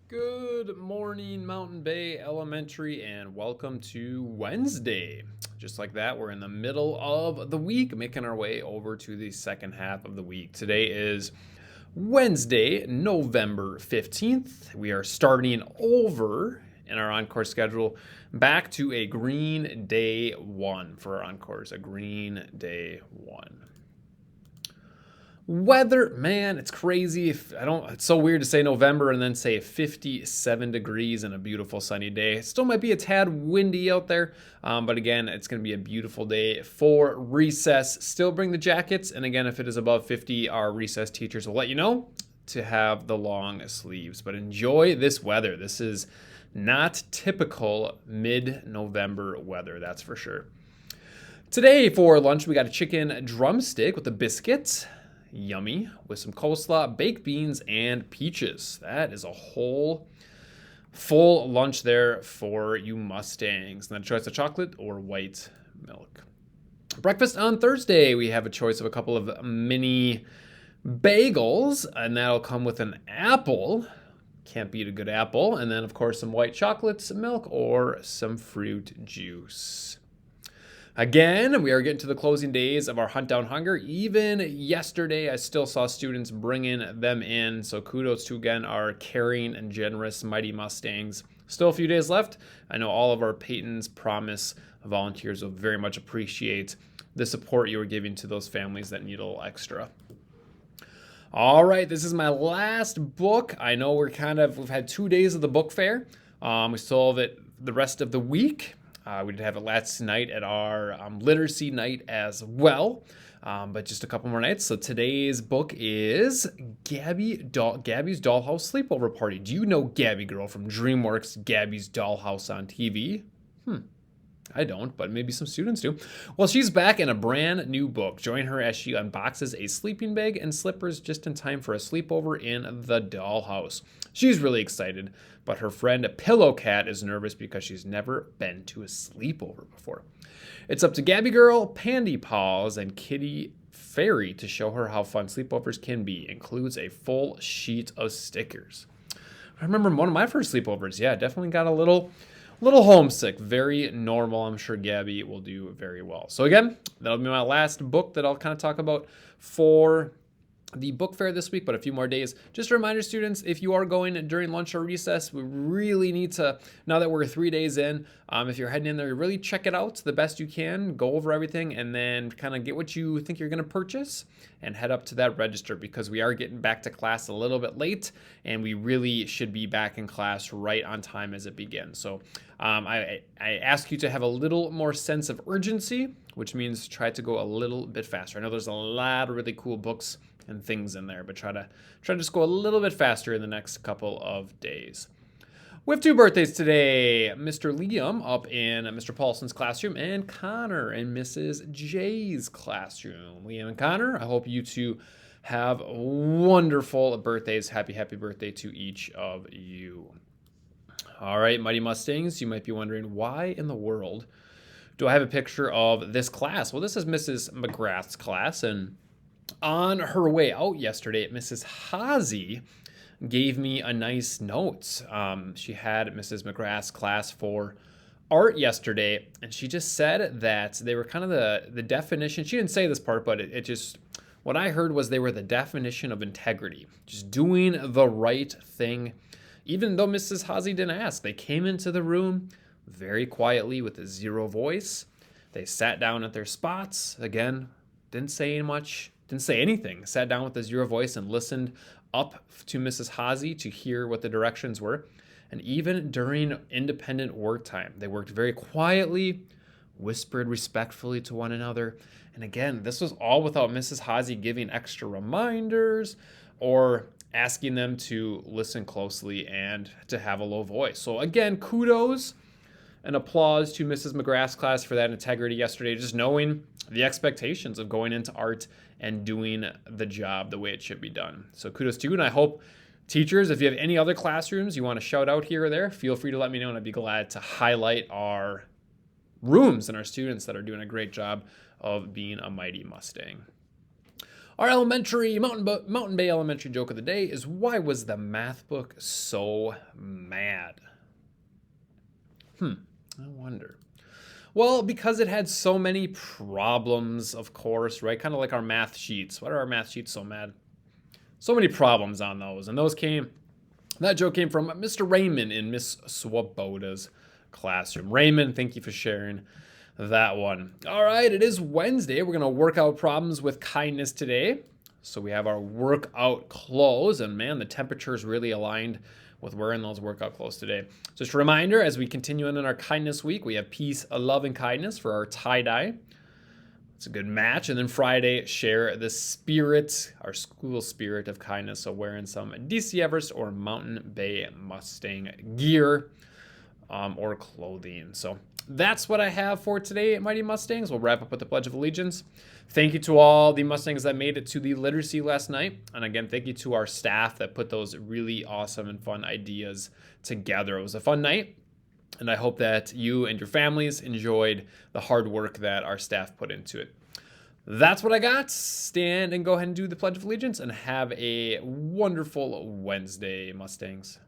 Good morning, Mountain Bay Elementary, and welcome to Wednesday. Just like that, we're in the middle of the week, making our way over to the second half of the week. Today is Wednesday, November 15th. We are starting over in our encore schedule back to a green day one for our encores, a green day one. Weather, man, it's crazy. It's so weird to say November and then say 57 degrees and a beautiful sunny day. It still might be a tad windy out there, but again, it's going to be a beautiful day for recess. Still bring the jackets, and again, if it is above 50, our recess teachers will let you know to have the long sleeves. But enjoy this weather. This is not typical mid-November weather, that's for sure. Today for lunch, we got a chicken drumstick with a biscuit. Yummy, with some coleslaw, baked beans, and peaches. That is a whole full lunch there for you Mustangs. And then a choice of chocolate or white milk. Breakfast on Thursday, we have a choice of a couple of mini bagels, and that'll come with an apple. Can't beat a good apple. And then, of course, some white chocolate, some milk, or some fruit juice. Again, we are getting to the closing days of our Hunt Down Hunger. Even yesterday, I still saw students bringing them in. So kudos to, again, our caring and generous Mighty Mustangs. Still a few days left. I know all of our Peyton's Promise volunteers will very much appreciate the support you are giving to those families that need a little extra. All right, this is my last book. I know we've had 2 days of the book fair. We still have it the rest of the week. We did have it last night at our literacy night as well, but just a couple more nights. So today's book is Gabby's Dollhouse Sleepover Party. Do you know Gabby Girl from DreamWorks' Gabby's Dollhouse on TV? I don't, but maybe some students do. Well, she's back in a brand new book. Join her as she unboxes a sleeping bag and slippers just in time for a sleepover in the dollhouse. She's really excited, but her friend Pillow Cat is nervous because she's never been to a sleepover before. It's up to Gabby Girl, Pandy Paws, and Kitty Fairy to show her how fun sleepovers can be. Includes a full sheet of stickers. I remember one of my first sleepovers. Yeah, definitely got a little homesick. Very normal. I'm sure Gabby will do very well. So again, that'll be my last book that I'll kind of talk about for the book fair this week, but a few more days. Just a reminder, students, if you are going during lunch or recess, we really need to, now that we're 3 days in, if you're heading in there, really check it out the best you can, go over everything, and then kind of get what you think you're going to purchase and head up to that register, because we are getting back to class a little bit late, and we really should be back in class right on time as it begins. So I ask you to have a little more sense of urgency, which means try to go a little bit faster. I know there's a lot of really cool books and things in there, but try to just go a little bit faster in the next couple of days. We have 2 birthdays today. Mr. Liam up in Mr. Paulson's classroom, and Connor in Mrs. J's classroom. Liam and Connor, I hope you two have wonderful birthdays. Happy birthday to each of you. All right, Mighty Mustangs, you might be wondering, why in the world do I have a picture of this class? Well, this is Mrs. McGrath's class, and on her way out yesterday, Mrs. Hazy gave me a nice note. She had Mrs. McGrath's class for art yesterday, and she just said that they were kind of the definition. She didn't say this part, but it just, what I heard was they were the definition of integrity, just doing the right thing. Even though Mrs. Hazy didn't ask, they came into the room very quietly with a zero voice. They sat down at their spots. Again, didn't say much. Didn't say anything, sat down with a zero voice and listened up to Mrs. Hazy to hear what the directions were. And even during independent work time, they worked very quietly, whispered respectfully to one another. And again, this was all without Mrs. Hazy giving extra reminders or asking them to listen closely and to have a low voice. So again, kudos and applause to Mrs. McGrath's class for that integrity yesterday, just knowing the expectations of going into art and doing the job the way it should be done. So kudos to you, and I hope teachers, if you have any other classrooms you want to shout out here or there, feel free to let me know, and I'd be glad to highlight our rooms and our students that are doing a great job of being a Mighty Mustang. Our elementary, Mountain Bay Elementary joke of the day is, why was the math book so mad? I wonder. Well, because it had so many problems, of course, right? Kind of like our math sheets. Why are our math sheets so mad? So many problems on those. And that joke came from Mr. Raymond in Miss Swoboda's classroom. Raymond, thank you for sharing that one. All right, it is Wednesday. We're going to work out problems with kindness today. So we have our workout clothes, and man, the temperature is really aligned with wearing those workout clothes today. Just a reminder, as we continue on in our kindness week, we have peace, love, and kindness for our tie-dye. It's a good match. And then Friday, share the spirit, our school spirit of kindness. So wearing some DC Everest or Mountain Bay Mustang gear or clothing. So that's what I have for today, Mighty Mustangs. We'll wrap up with the Pledge of Allegiance. Thank you to all the Mustangs that made it to the literacy last night. And again, thank you to our staff that put those really awesome and fun ideas together. It was a fun night. And I hope that you and your families enjoyed the hard work that our staff put into it. That's what I got. Stand and go ahead and do the Pledge of Allegiance and have a wonderful Wednesday, Mustangs.